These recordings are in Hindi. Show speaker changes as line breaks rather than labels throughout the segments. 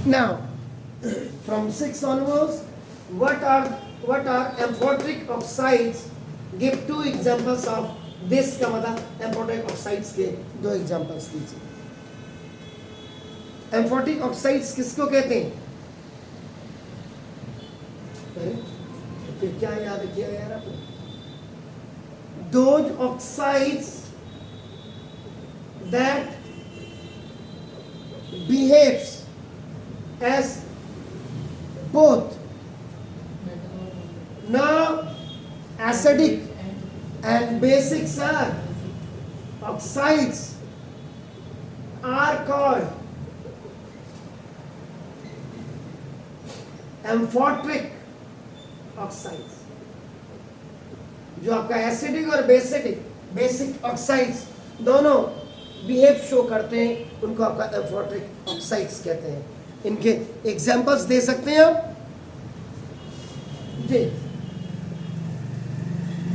Now, from 6 onwards, what are amphoteric oxides? Give two examples of this का मतलब amphoteric oxides के दो examples दीजिए. Amphoteric oxides किसको कहते हैं? फिर क्या याद किया यार आपने? Those oxides that behaves as both now acidic and basic are oxides are called amphoteric oxides. जो आपका एसिडिक और बेसिक ऑक्साइड्स दोनों बिहेव शो करते हैं उनको आपका एम्फोटेरिक ऑक्साइड्स कहते हैं. इनके एग्जांपल्स दे सकते हैं आप जी.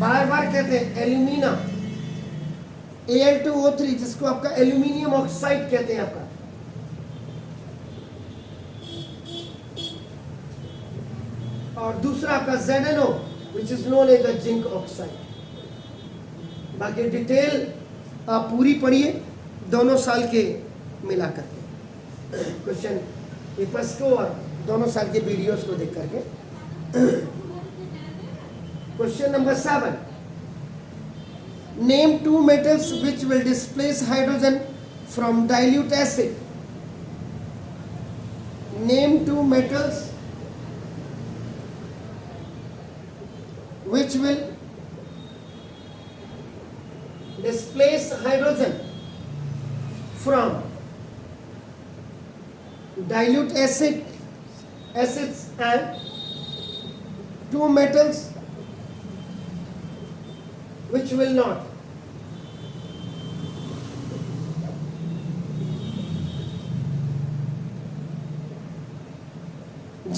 बार बार कहते हैं एल्यूमिना Al2O3 जिसको आपका एल्यूमिनियम ऑक्साइड कहते हैं आपका. और दूसरा आपका ZNO which is known as the zinc oxide. बाकी डिटेल आप पूरी पढ़िए दोनों साल के मिला करके क्वेश्चन पेपर्स को और दोनों साल के वीडियोस को देख करके. Question number 7. Name two metals which will displace hydrogen from dilute acid. Name two metals which will displace hydrogen from dilute acids and two metals which will not.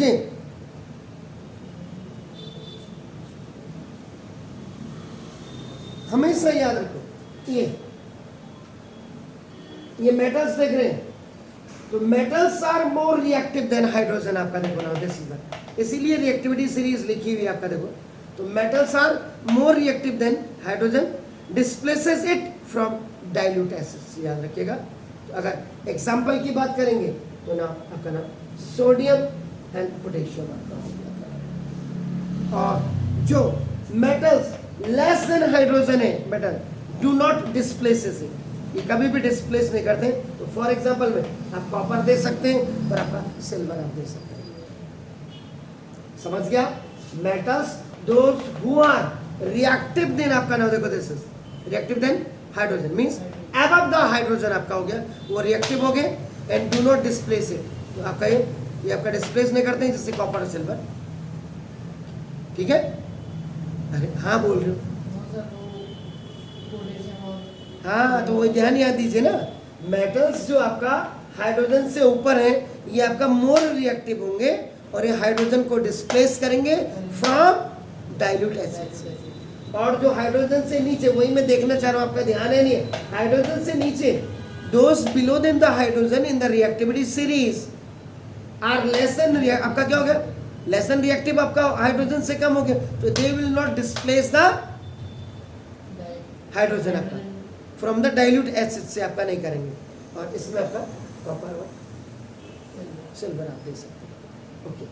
J. हमेशा याद रखो ये मेटल्स देख रहे हैं तो metals are more reactive than hydrogen. आपका देखो ना दिस इज इसीलिए रिएक्टिविटी सीरीज लिखी हुई आपका देखो. तो metals are more reactive than hydrogen displaces it from dilute acids. याद रखिएगा. तो अगर एग्जांपल की बात करेंगे तो ना आपका ना सोडियम एंड पोटेशियम आपका. और जो मेटल्स लेस देन हाइड्रोजन है metal do not displaces it. ये कभी भी डिस्प्लेस नहीं करते. तो फॉर एग्जांपल में आप कॉपर दे सकते हैं और आपका सिल्वर आप दे सकते हैं. समझ गया. Metals those who are reactive than आपका नाम देखो this is reactive than hydrogen means above the hydrogen आपका हो गया वो रिएक्टिव हो गए and do not displace it. तो आपका ये आपका डिस्प्लेस नहीं करते हैं जैसे कॉपर और सिल्वर. ठीक है. अरे हाँ बोल रहे हो. हाँ तो वो ध्यान याद दीजिए ना. मेटल्स जो आपका हाइड्रोजन से ऊपर है ये आपका मोर रिएक्टिव होंगे और ये हाइड्रोजन को डिस्प्लेस करेंगे फ्रॉम डाइल्यूट एसिड्स. और जो हाइड्रोजन से नीचे वही मैं देखना चाह रहा हूँ आपका ध्यान है नहीं. हाइड्रोजन से नीचे those below than the hydrogen in the reactivity series are less than. आपका क्या हो गया लेसन रिएक्टिव आपका हाइड्रोजन से कम हो गया तो they will not displace the hydrogen आपका फ्रॉम द डाइल्यूट एसिड से आपका नहीं करेंगे. और इसमें आपका कॉपर और सिल्वर आप दे सकते हैं. ओके.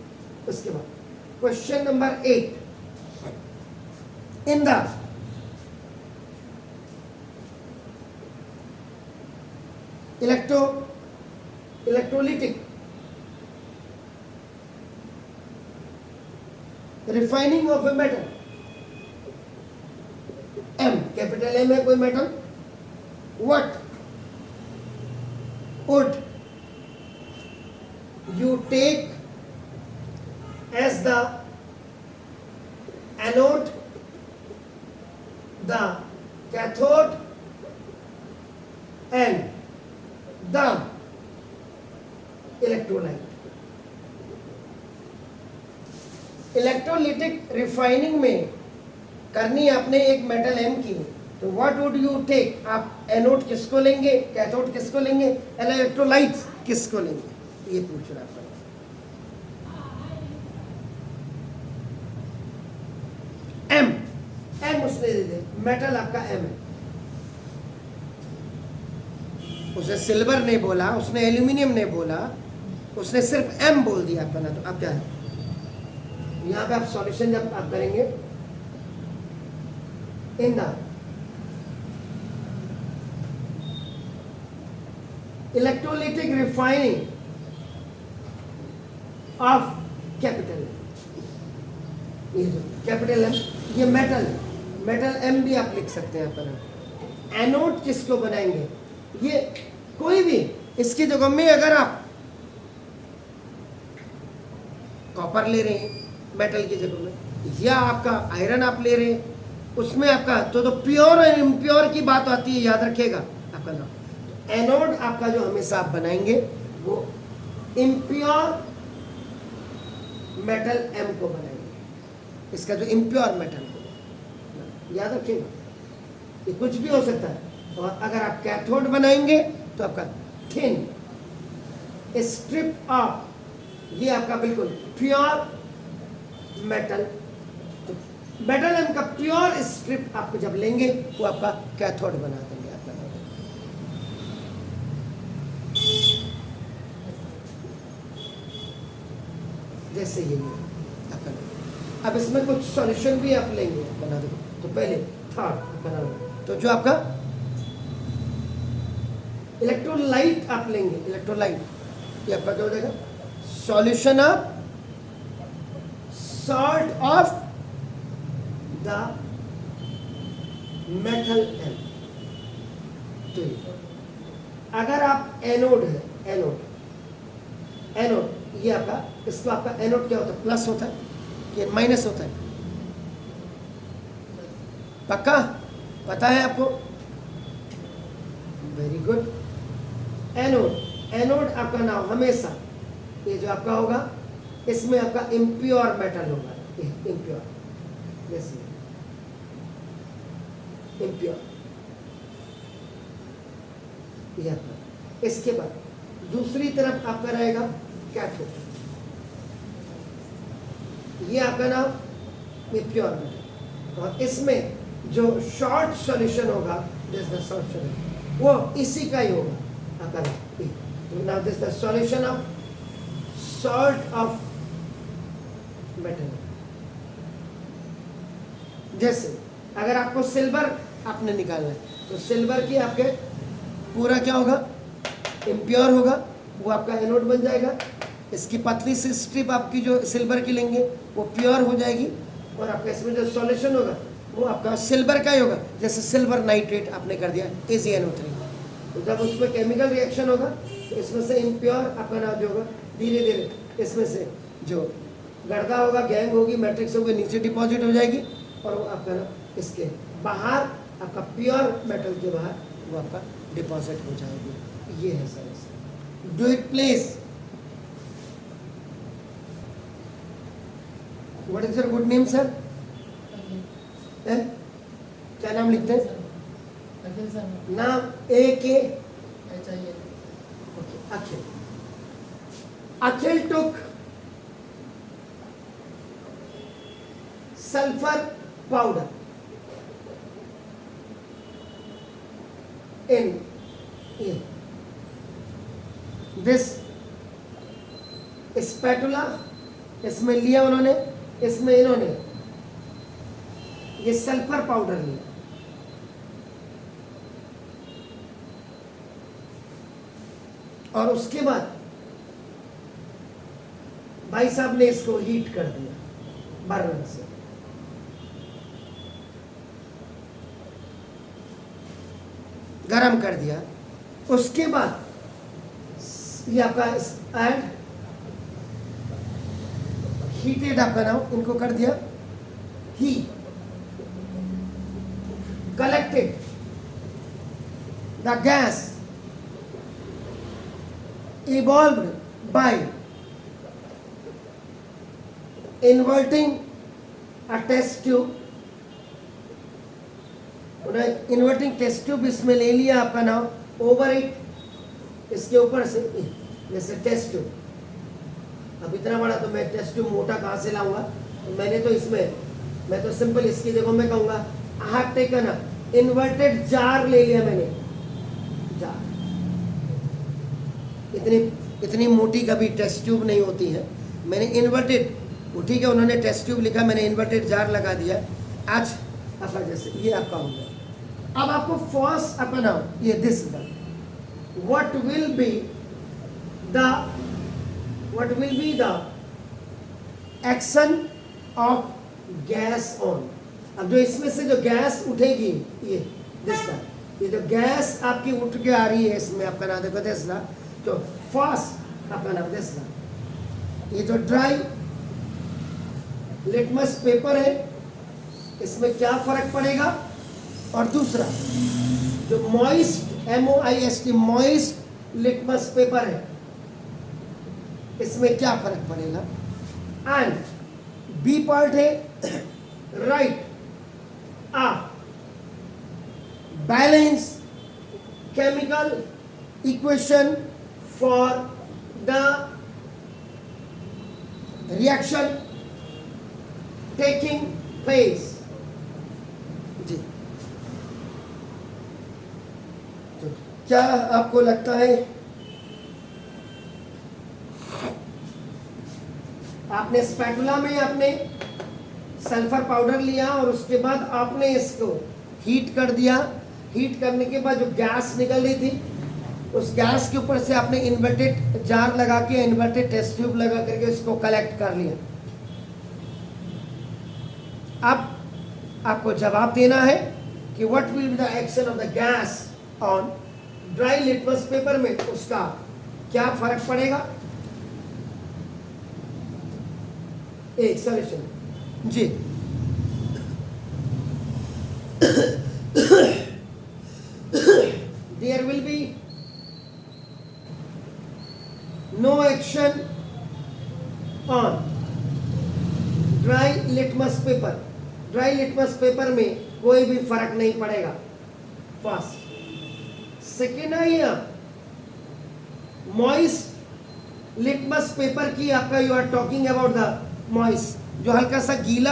उसके बाद question number 8. In the electrolytic refining of a metal M capital M है कोई metal. what would you take as the anode, the cathode and the electrolyte. Electrolytic refining में करनी आपने एक मेटल एम की तो व्हाट वुड यू टेक. आप एनोड किसको लेंगे कैथोड किसको लेंगे इलेक्ट्रोलाइट्स किसको लेंगे. ये पूछ रहा था। एम एम उसने दे दे, मेटल आपका एम है। उसने सिल्वर नहीं बोला, उसने एल्यूमिनियम नहीं बोला, उसने सिर्फ एम बोल दिया आपका ना। तो अब क्या है, यहाँ पे आप सॉल्यूशन जब आप करेंगे, in the electrolytic refining of capital, ये जो कैपिटल एम, ये मेटल है, मेटल एम भी आप लिख सकते हैं अपना। एनोड किसको बनाएंगे, ये कोई भी, इसकी जगह में अगर आप कॉपर ले रहे हैं मेटल की जगह में, या आपका आयरन आप ले रहे हैं, उसमें आपका तो प्योर और इम्प्योर की बात आती है, याद रखिएगा आपका नाम। एनोड आपका जो हमेशा आप बनाएंगे वो इम्प्योर मेटल एम को बनाएंगे, इसका जो इम्प्योर मेटल को, याद रखिएगा, ये कुछ भी हो सकता है। और अगर आप कैथोड बनाएंगे तो आपका थिन स्ट्रिप ऑफ, ये आपका बिल्कुल प्योर मेटल, तो मेटल एम का प्योर स्ट्रिप आपको जब लेंगे वो आपका कैथोड बना देंगे आपका। जैसे ये आपका, अब इसमें कुछ सॉल्यूशन भी आप लेंगे बना दो। तो पहले थर्ड बना दो, तो जो आपका इलेक्ट्रोलाइट आप लेंगे, इलेक्ट्रोलाइट ये आपका क्या हो जाएगा, solution of salt of the metal M. तो अगर आप एनोड है, एनोड एनोड ये आपका, इसको आपका एनोड क्या होता है, प्लस होता है कि माइनस होता है, पक्का पता है आपको, वेरी गुड। एनोड, एनोड आपका नाम हमेशा ये जो आपका होगा, इसमें आपका इम्प्योर मेटल होगा, इम्प्योर, जैसे इम्प्योर ये आपका। इसके बाद दूसरी तरफ आपका रहेगा कैथोड, ये आपका नाम ये प्योर मेटल, और इसमें जो शॉर्ट सॉल्यूशन होगा, दिस द शॉर्ट सॉल्यूशन, वो इसी का ही होगा आपका नाम। Now this the solution of salt of metal. जैसे अगर आपको सिल्वर आपने निकालना है, तो सिल्वर की आपके पूरा क्या होगा, इम्प्योर होगा, वो आपका एनोड बन जाएगा। इसकी पतली सी स्ट्रिप आपकी जो सिल्वर की लेंगे वो प्योर हो जाएगी, और आपका इसमें जो सॉल्यूशन होगा वो आपका सिल्वर का ही होगा। जैसे सिल्वर नाइट्रेट आपने कर दिया AgNO3, तो जब उसमें केमिकल रिएक्शन होगा तो इसमें से इम्प्योर आपका नाम जो होगा, धीरे धीरे इसमें से जो गर्दा होगा, गैंग होगी, मैट्रिक्स होगी, नीचे डिपॉजिट हो जाएगी, और वो आपका नाम इसके बाहर आपका प्योर मेटल के बाहर वो आपका डिपॉजिट हो जाएगी। ये है sir, do it please. What is your good name sir? क्या नाम लिखते हैं?
अखिल सर।
नाम AK Akhil. Akhil took sulfur powder in this spatula, इसमें लिया उन्होंने, इसमें इन्होंने ये सल्फर पाउडर लिया, और उसके बाद भाई साहब ने इसको हीट कर दिया बर्नर से। गरम कर दिया, उसके बाद ये आपका ऐड हीटेड आपका नाम इनको कर दिया, he collected the gas evolved by inverting a test tube। Inverting test tube इसमें ले लिया आपका नाम, ओवर इट, इसके ऊपर से जैसे टेस्ट ट्यूब, अब इतना बड़ा तो मैं टेस्ट ट्यूब मोटा कहाँ से लाऊंगा, तो मैंने तो इसमें, मैं तो सिंपल इसकी देखो मैं कहूँगा I have taken a inverted jar ले लिया मैंने, जार। इतनी मोटी कभी टेस्ट ट्यूब नहीं होती है, मैंने इन्वर्टेड, वो ठीक है उन्होंने टेस्ट ट्यूब लिखा, मैंने इन्वर्टेड जार लगा दिया। आज आपका जैसे ये आपका हो गया। अब आपको फर्स्ट अपना ये this what will be the action of gas on. अब जो इसमें से जो गैस उठेगी ये दिस ये जो गैस आपकी उठ के आ रही है इसमें आपका नाम देखो दिस, तो फर्स्ट आपका नाम दिस, ये जो ड्राई लिटमस पेपर है इसमें क्या फर्क पड़ेगा, और दूसरा जो moist MOIST moist litmus paper है इसमें क्या फर्क पड़ेगा। एंड बी पार्ट है write a balance chemical equation for the reaction taking place. जी, तो क्या आपको लगता है आपने स्पैटुला में आपने सल्फर पाउडर लिया और उसके बाद आपने इसको हीट कर दिया, हीट करने के बाद जो गैस निकल रही थी उस गैस के ऊपर से आपने इन्वर्टेड जार लगा के, इन्वर्टेड टेस्ट ट्यूब लगा करके इसको कलेक्ट कर लिया। अब आपको जवाब देना है कि what will be the action of the gas on dry litmus paper में, उसका क्या फर्क पड़ेगा। एक सॉल्यूशन जी, there will be no action on dry litmus paper. Dry litmus paper में कोई भी फर्क नहीं पड़ेगा, फर्स्ट। सेकेंड है ये मॉइस्ट लिटमस पेपर की आपका, you are talking about the moist, जो हल्का सा गीला